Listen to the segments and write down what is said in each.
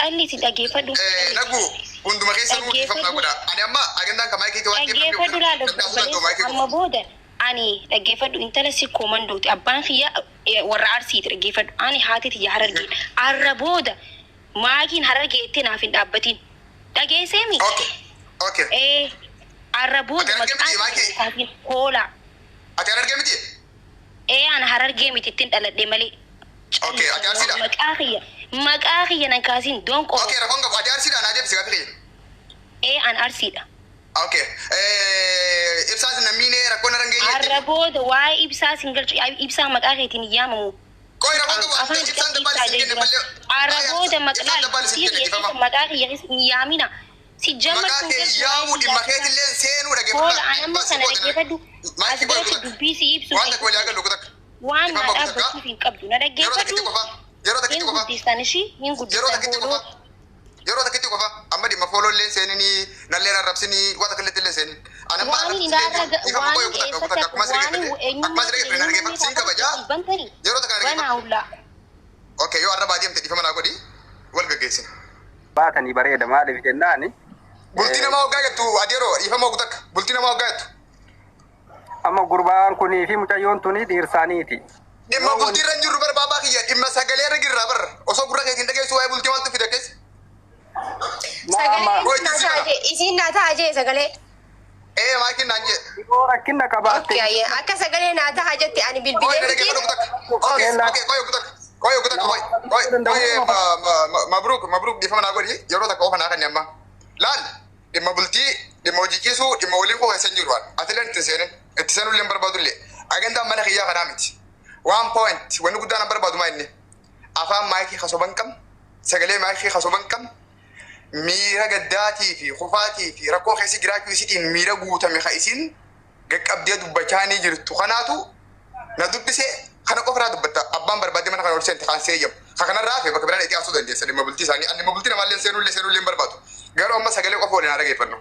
calli si dhaggeeffadhu. Nagu hunduma keessa nuti ifamna godha. Ani amma agendaan kan maayikii waan dhaggeeffadhu laa dubballeessa amma booda ani dhaggeeffadhu intala si koomandooti abbaan kiyya warra arsiiti dhaggeeffadhu ani haatiti yaa harargee arra booda maakiin harargee itti naaf hin dhaabbatiin dhageesseemi. Okay. Arra booda maqaan hoola. Ati harargee miti? Ana harargee miti ittiin dhaladhe malee. Okay, ati arsiidha? Maqaa kiyya nan kaasiin doonqoo. Okay, rafoon qabu ati arsiidha naa deebisi gaafi kiyya. An arsiidha. Okay. Ibsaas namni rakkoon harangee. Arra booda waa'ee ibsaa singalchu ibsaa maqaa keetiin yaamamu. Koi rafoon qabu ati ibsaan dabali sin kenne malee. Arra booda maqaa kiyya hin yaamina. Si jammatu yaamu dhimma keetillee seenuu hoola anamma kana dhaggeeffadhu asirratti dubbii si ibsu waan na dhaabbachuuf hin qabdu na dhaggeeffadhu hin guddistan ishii hin guddistan hooloo yeroo takkitti qofa amma dhimma foololleen seeninii nalleen arrabsinii wata kallattillee seenin waan eenyummaa okay yoo arrabaa deemte dhifama naa godhi wal gaggeessina baatanii bareeda maaliif jennaani bultii namaa waggaa jettu adeeroo dhifama ogu takka bultii namaa waggaa jettu amma gurbaan kunii fi mucayyoon tuni dhiirsaaniiti dhimma bultii irra jirru bar baabaa kiyya dhimma sagalee irra jirra bar osoo gurra keetiin dhageessu waa'ee bultii maaltu fida keessa sagalee isin naataa ajee sagalee maakiin naan jee yoo rakkinna qabaatte akka sagalee naataa ajetti ani bilbilee Mabruk dhifama naa godhi yeroo takka ofa naa kanni amma laal dhimma bultii dhimma hojii kiisuu dhimma waliin koo keessan jiru waan atileen itti seenullee barbaadullee agendaan mana kiyyaa kanaa miti 1 point wanni guddaan barbaadu maa inni afaan maayikii kasoban qam sagalee maayikii kasoban qam miira gaddaatii fi kufaatii fi rakkoo keessi jiraachuu isitiin miira guutame ka isin gaqqabdee dubbachaanii jirtu kanaatu na dubbisee kana qofraa dubbatta abbaan barbaadee mana kana ol seente kan seeyyam kana raafe bakka biraan itti asuu dandeessa dhimma bultii isaanii ani dhimma bultii namaallee seenullee barbaadu garuu amma sagalee qofa waliin haa dhageeffannu.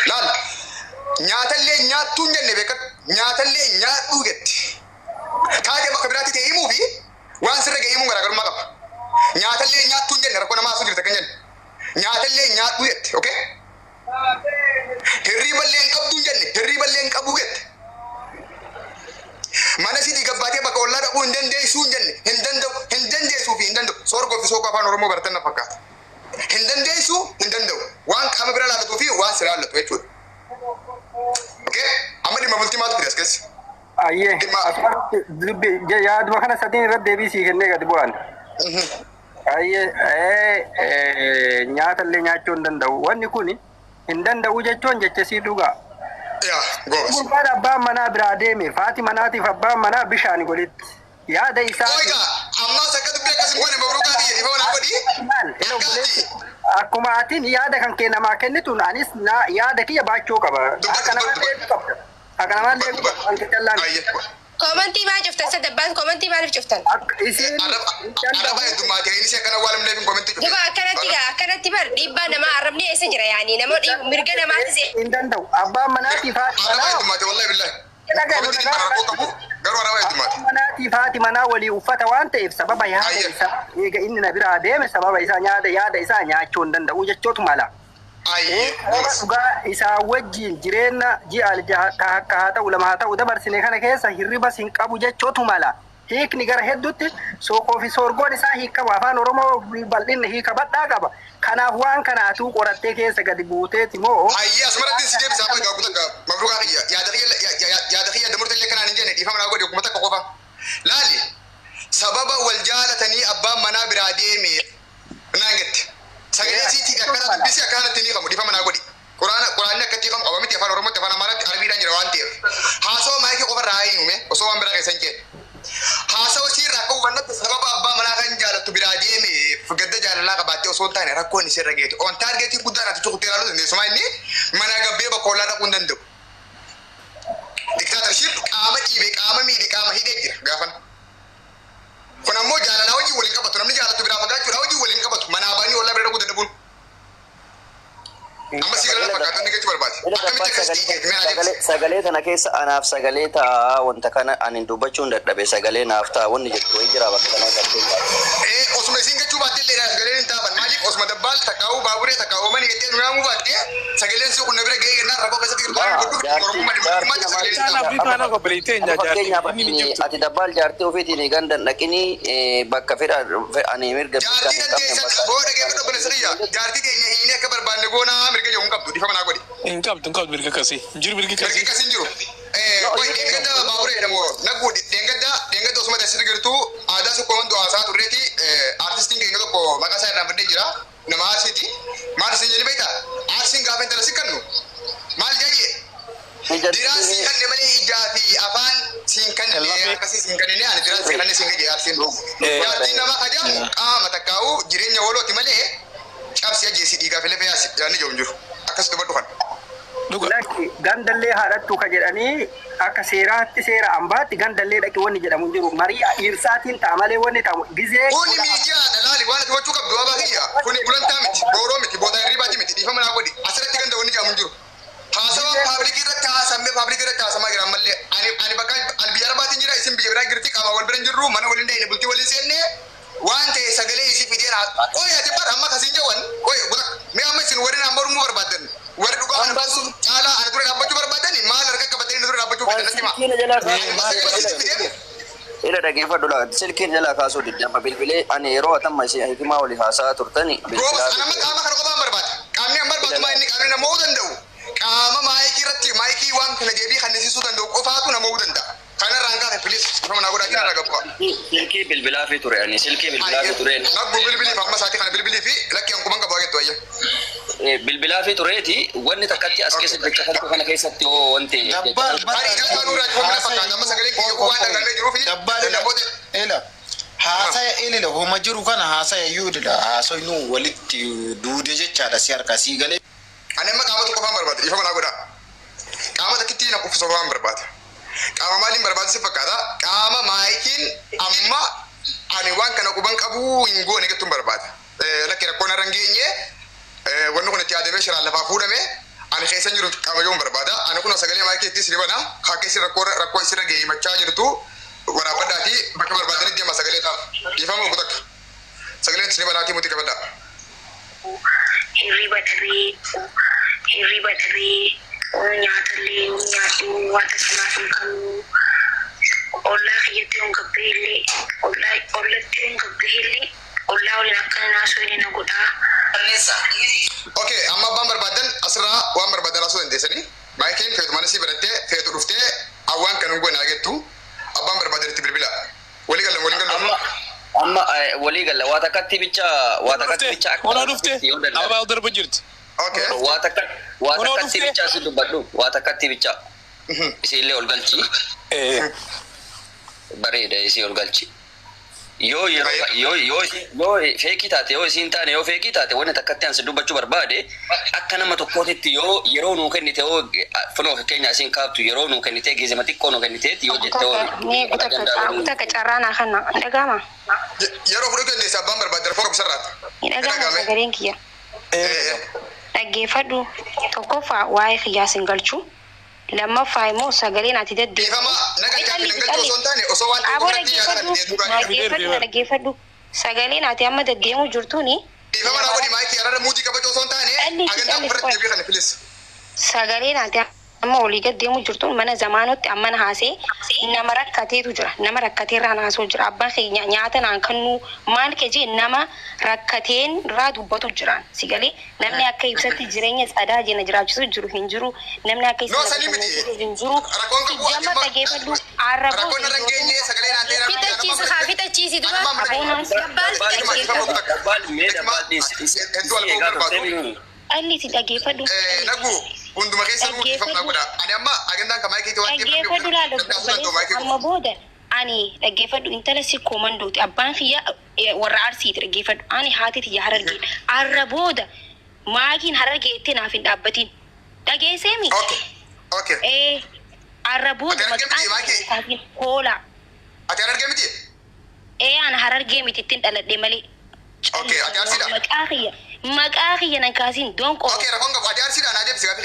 Laal nyaatallee nyaattuun jenne beekat nyaatallee nyaadhuu jetti taatee bakka biraatti ta'e himuu fi waan sirra ga'ee himuun garaagarummaa qaba. Nyaatallee nyaattuun jenne rakkoo namaa asuu jirta kan jenne nyaatallee nyaadhuu jette okay hirriiballee hin qabduun jenne hirriiballee hin qabuu jette mana sidii gabbaatee bakka ollaa dhaquu hin dandeessuu hin jenne hin dandeessuu fi hin danda'u soorgoo fi sookoo afaan oromoo baratan na fakkaata hin dandeessuu hin danda'u waan qaama bira laalatuu fi waan sira laallatu jechuudha okay amma dhimma bultii maatu fide as keessa. Aye, yaaduma kana sadii irratti deebii sii kennee gadi bu'an. Aye, nyaatallee nyaachuu hin danda'u. Wanni kun hin danda'u jechuun jecha sii dhugaa. Gurbaan abbaan manaa biraa deeme faati manaatiif abbaan manaa bishaan godhetti yaada isaa. Ammas akka dubbii akkasii goone mabruukaa biyya dhifama naa godhi. Akkuma atiin yaada kan kee namaa kennituun anis yaada kiyya baachuu qaba. Akka namaa deebi'u qabda. Akka namaa deebi'u qabda. Wanti callaan. Komantii maal cuftan sadabbaan komantii maaliif cuftan? Isin arraba heddummaatee inni ishee kana waalamnee fi komantii cuftan. Duba akkanatti bar dhiibbaa namaa arrabni eessa jira yaani nama mirga namaati hin danda'u. Abbaan manaatiif haati manaa. Arraba heddummaatee wallahi billahi. Komantii dhibba rakkoo qabu garuu arraba heddummaatee. Manaatiif haati manaa walii uffata waan ta'eef sababa yaada isaa eega inni na biraa deeme sababa isaa yaada isaa nyaachuu hin danda'u jechootu mala. Dhugaa isaa wajjin jireenya ji'a akka haa ta'u lama haa ta'u dabarsine kana keessa hirriba sin qabu jechootu mala. Hiikni gara hedduutti sookoo fi soorgoon isaa hiikama afaan oromoo bal'inni hiika badhaa qaba. Kanaaf waan kanaatuu qorattee keessa gadi buuteeti moo. Asumarratti si deebisaa qoy gaafuu takka mabruukaa kiyya yaada kiyya damurtallee kanaan hin jenne dhiifama naa godhe ogguma takka qofa. Laali sababa wal jaalatanii abbaan manaa biraa deeme naan jette. Sagalee siitii akkana dubbisi akkanatti ni qabu dhifama naa godhi. Quraanni akkatti qabu qaba miti afaan oromootti afaan amaaraatti arabiidhaan jira waan ta'eef. Haasawaa maayikii qofarraa haa hinume osoo waan biraa keessan kee. Haasawaa siirraa akka hubannatti sababa abbaa manaa kan jaalattu biraa deeme gadda jaalalaa qabaattee osoo hin taane rakkoon isirra geetu. On taargeetiin guddaan ati tuquttee ilaaluu dandeessu inni mana gabbee bakka ollaa dhaquu hin danda'u. Diktaatarship qaama dhiibee qaama miidhe qaama hidhee jira gaafan. Kun ammoo jaalalaa hojii waliin qabatu namni jaalatu biraa fagaachuudha hojii waliin qabatu manaa baanii ollaa bira dhaquu dadhabuun. Amma sigalee fakkaatu inni jechuun barbaade. Akkamitti akkasitti hiike mee adeemsi. Sagalee tana keessa anaaf sagalee ta'a wanta kana ani dubbachuun dadhabe sagalee naaf ta'a wanni jettu wayii jira bakka kanaa qabdee. Osuma isin jechuu baattee illee sagaleen hin taafan maaliif osuma dabbaal takkaa'uu baaburee takkaa'uu mani jettee nyaamuu baattee sagaleen sun kun na bira gahee kennaan rakkoo keessatti gurguruu ati dabbaal jaartii ofiitiin gandan dhaqinii bakka fedha ani mirga jaartii dandeessan booda geeffadha obboleessa siriyyaa jaartii keenya hiinee akka barbaanne goonaa mirga jedhu hin qabdu dhiifama naa godhi. Hin qabdu mirga kasii jiru mirgi kasii. Mirgi kasii hin jiru. Qoy deengadda baaburee jedhamu naguu deengadda osuma teessisa girtuu aadaa sukkoon du'aasaa turreeti artistiin keenya tokko maqaa isaa irraan fadhee jira nama aarsiiti. Maal isin jedhi beektaa? Aarsiin gaafa intala si kannu maal jedhee? Diraan siin kanne malee ijaa fi afaan siin kanne akkasii siin kanne ani diraan siin kanne siin gajee aarsiin dhugu. Jaartiin nama ajaa'ibu qaama takkaa'u jireenya walooti malee cabsi ajjeesii dhiigaa fi lafee yaasi jaanni jiru hin jiru. Akkasitti hubadhu kan. Lakki gandallee haadhattu ka jedhanii akka seeraatti seera ambaatti gandallee dhaqi wanni jedhamu hin jiru. Marii dhiirsaatiin ta'a malee wanni ta'u gizee. Kuni miidiyaadha laali waan ati gochuu qabdu abaa kiyya. Kuni gulantaa miti booroo miti booda hirribaati miti dhiifama naa godhi. Asirratti ganda wanni jedhamu hin jiru. Haasawaa paabliikii irratti haasamee paabliikii irratti haasamaa jira ammallee ani bakka biyya arbaatiin jira isin biyya biraa jirti qaama wal bira hin jirru mana waliin dhahine bultii waliin seenne waan ta'e sagalee isii fideera qoy ati bar amma kasiin jawan qoy mee amma isin warri naan barumuu barbaadan warri dhugaa kana baasu caalaa ani dura dhaabbachuu barbaadan maal harka qabatanii dura dhaabbachuu fedhan natti hima. Ila dhaggeeffadhu silkiin jalaa kaasuu diddaama bilbilee ani yeroo atamma ishee hikimaa walii haasaa turtani. Roobas anamma qaama kana qofaan barbaada qaamni an barbaadu maa inni qaamni nama hoo danda'u qaama maayikii irratti maayikii waan kana deebii kannisiisuu danda'u qofaatu nama hoo danda'a. Kanarraan kaase filis nama naa godhaa jira gabaa. Silkii bilbilaa fi ture ani silkii bilbilaa fi ture. Naggu bilbiliif amma isaati kana bilbilii fi lakki hankuman qabu agettu ayya. Bilbilaa fi tureeti wanni takkatti as keessatti bakka kalqoo kana keessatti hoo wanti. Dabbaan nuuraa jiru fakkaata amma sagaleen kiyya waan dhagamee jiruuf namoota. Eela haasaya eelila homa jiru kana haasaya yuudila haasoi nu walitti duude jechaadha si harkaa sii galee. Ani amma qaama tokko qofaan barbaada dhiifama naa godhaa. Qaama takkitti na qofsa qofaan barbaada. Qaama maaliin barbaada si fakkaata qaama maayikiin amma ani waan kana quban qabu hin goone gettuun barbaada. Lakki rakkoon irra hin geenye wanni kun itti yaadamee shiraan lafaa fuudhame ani keessa jiru qaama joon barbaada. Ani kun sagalee maayikiitti si dibana hakkeessi rakkoo isirra gahee himachaa jirtu waraabadhaati bakka barbaadanii deema sagalee ta'a. Dhiifama ogu takka sagaleen si dibanaatii muti qabadhaa. Hirriba dhabee nyaatallee nyaatu wanta sanaaf hin qabu. Ollaa kiyyatti hin gabbeellee ollatti hin gabbeellee ollaa waliin akkana naasoo inni na godhaa. Okay, amma abbaan barbaadan asirraa waan barbaadan asuu dandeessanii maayikiin feetu mana sii barattee feetu dhuftee awwaan kan hin goone agettu abbaan barbaadan itti bilbila. Walii galan. Amma walii galla waa takkatti bicha akka. Ona dhufte abaa darba jirti. Okay. Waa takkatti bicha si dubbadhu waa takkatti bicha. Isiillee ol galchi. Bareeda isii ol galchi. Yoo feekii taate yoo isiin taane yoo feekii taate wanni takkatti ansi dubbachuu barbaade akka nama tokkootitti yoo yeroo nuu kennite yoo funoo fakkeenya isiin kaabtu yeroo nuu kennite geezima xiqqoo nuu kenniteetti yoo jette Takka carraanaa kana dhagama. Yeroo fudhatu dandeessa abbaan barbaadan foora bisarraati. Dhagama sagaleen kiyya. Dhaggeeffadhu tokkoffaa waa'ee kiyyaa sin galchu. Lammaffaa immoo sagaleen ati Dhiifama nagalchaa fi nagalchoo osoo hin taane osoo waan dhaggeeffadhu sagaleen ati amma deddeemuu jirtuuni. Dhiifama naa godhi maayikii yararra muutii qabachuu osoo hin taane agandaa ofirratti deebii kana filis. Sagaleen ati amma olii deddeemuu jirtuun mana zamaanotti amma na haasee nama rakkateetu jira. Nama rakkateerraa naasoo jira. Abbaan keenya nyaata naan kannuu maal kejee nama rakkateen irraa dubbatu jiraan. Sigalee namni akka ibsatti jireenya sadaa jena jiraachisu jiru hin jiru. Namni akka ibsatti hin jiru. Jamma dhaggeeffadhu arrabuu. Rakkoon irra hin geenye sagalee naan ta'e. Fitachiisi duba. Alli si dhaggeeffadhu. Nagu hunduma keessa nuu dhiifamnaa godha. Ani amma agendaan kan maayikii waan dhaggeeffadhu laala amma booda ani dhaggeeffadhu intala si koomandooti abbaan kiyya warra arsiiti dhaggeeffadhu ani haati tiyya harargee arra booda maakiin harargee itti naaf hin dhaabbatiin dhageessee mi? Okay. Arra booda maqaan hoolaa. Ati harargee miti? Ana harargee miti ittiin dhaladhee malee. Okay, ati arsiidha? Maqaa kiyya Maqaa kiyya nan kaasin don qoro. Okay, rakkoon qabu ati arsiidhaan haa deebisi gaafi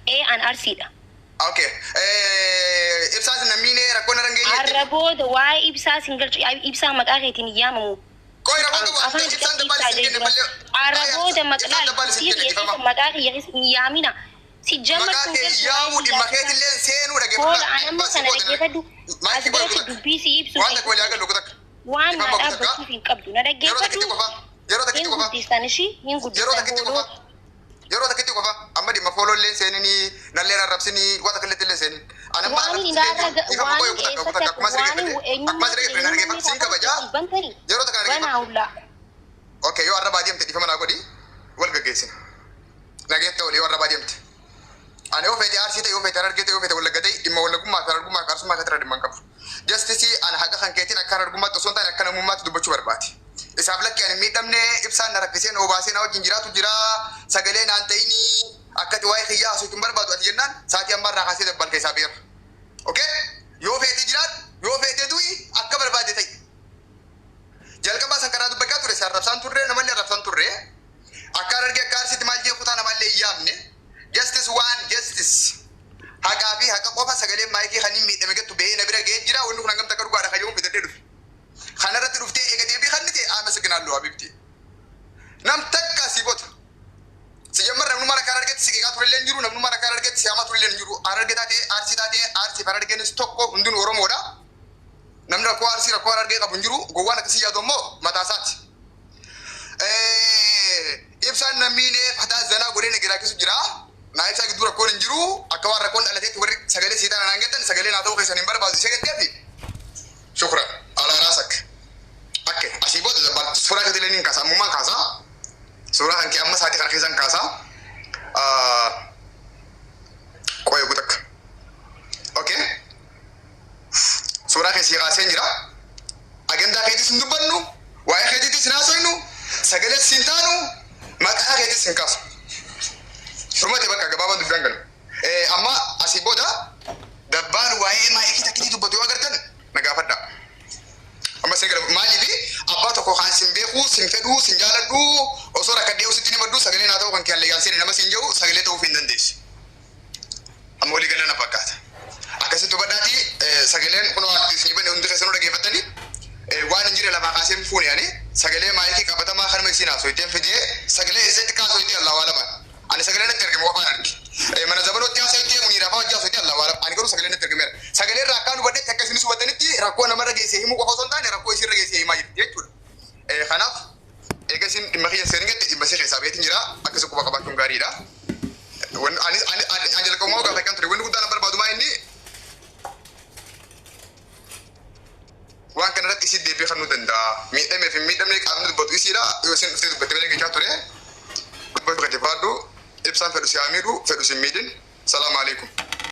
kiyya. An arsiidha. Okay. Ibsaas namni rakkoon irra hin geenye. Arrabooda waa'ee ibsaa singalchu ibsaa maqaa keetiin yaamamu. Koi rakkoon qabu ati ibsaan dabbaali sin jenne malee. Arrabooda maqaa kiyya hin yaamina. Si jamma singalchu. Yaamu dhimma keetillee seenuu Koola anamma kana dhaggeeffadhu. As biratti dubbii si ibsu. Waan takka walii agarru takka. Waan na dhaabbachuuf hin qabdu. Na dhaggeeffadhu. Yeroo takkitti qofa. Hin guddistan ishii hin guddistan. Yeroo takkitti qofa. Amma dhimma foolollee seenini nallee arrabsini waan takka illee seenin. Waan okay, yoo arrabaa deemte dhifama naa godhi wal gaggeessina. Nageetta olii yoo arrabaa deemte. Ani yoo feete arsii ta'e yoo feete argite yoo feete wallagga ta'e dhimma wallaggummaa fi argummaa fi arsummaa katira dhimma hin qabu. Justice ana haqa kan keetiin akka argummaatti osoo hin taane akka namummaatti dubbachuu barbaade. Isaaf lakki ani miidhamne ibsaan na rakkisee na obaasee na wajjin jiraatu jira sagalee naan ta'ini akkati waa'ee kiyyaa asuu hin barbaadu ati jennaan sa'aatii ammaa irraa kaasee dabbal keessaa beera. Okay? Yoo feete jiraat yoo feete du'i akka barbaade ta'e. Jalqabaa san karaa dubbachaa ture si arrabsaan turre namallee arrabsaan turre akka argee akka arsitti maal jee kutaa namallee hin yaamne justice waan justice haqaa fi haqa qofa sagalee maayikii kan hin miidhame gettu ba'ee na bira ga'ee jira wanni kun hangam takka dhugaadha kayyoo fidadhee dhufe. Kanarratti dhuftee eega deebii kan nite aama signaallu abibti. Nam takka si bota. Si jammar namnummaa rakkaan argetti si qeeqaa turellee hin jiru namnummaa rakkaan argetti si haamaa turellee hin jiru. Arge taatee arsii kan argenis tokko hundinuu Oromoodha. Namni rakkoo arsii rakkoo argee qabu hin jiru gowwaan akkasii yaadu immoo mataa isaati. Ibsaan nammiilee fataa zanaa godhee nageraa keessa jira. Naa ibsaa gidduu rakkoon hin jiru akka waan rakkoon dhalateetti warri sagalee siitaan anaan gettan sagalee naa ta'uu keessan hin barbaadu ishee getteefi. Shukran. Alaaraasak. Oke, asii booda dabbal suuraa gadi leenii kaasaa ammumaan kaasaa. Suuraa kan kee amma sa'aatii kana keessan kaasaa. Qoyee guutakka. Okay. Suuraa keessi kaasee jira. Agendaa keetis hin dubbannu, waa'ee keetiitis hin haasofnu, sagalee siin taanu, maqaa keetis hin kaasu. Dhumate bakka gabaabaan dubbaan galu. Amma asii booda dabbaan waa'ee maayikii takkitii dubbatu yoo agartan na gaafadha. Amma sin gara maaliifi abbaa tokko kan sin beeku, sin fedhu, sin jaaladhu, osoo rakkadhee usitti himadhu sagalee naa ta'uu kan kiyaan leeyyaasee nama sin jedhu sagalee ta'uuf hin dandeessu. Amma walii galana fakkaata. Akkasitti hubadhaati sagaleen kun waan isin bane hundi keessanuu dhaggeeffatanii waan hin jire lafaa kaasee fuune ani sagalee maayikii qabatamaa kanuma isin haasofitee fidee sagalee isatti kaasofitee Allah waa laban. Ani sagalee natti argamu qofaan arge. Mana zamanootti haasofitee munii rafaa wajjaa haasofitee Allah waa laban. Ani garuu sagalee natti argameera. Sagalee irraa akkaan hubadhetti akka isinis hubatanitti rakkoo namarra geessee himuu qofa osoo hin taane rakkoo isinirra geessee himaa jirti jechuudha. Kanaaf eega isin dhimma kiyya seenin gette dhimma ishee keessaa beetiin jira akkasii quba qabaachuun gaariidha. Ani jalqabumaa gaafa kan ture wanni guddaan barbaadu maa inni waan kanarratti isin deebii kan nu danda'a. Miidhamee fi miidhamne qaamni dubbatu isiidha. Yoo isin dhuftee dubbattee malee gochaa ture dubbatu gadi baadhu ibsaan fedhu si haa miidhu fedhu si miidhin. Salaamu alaikum.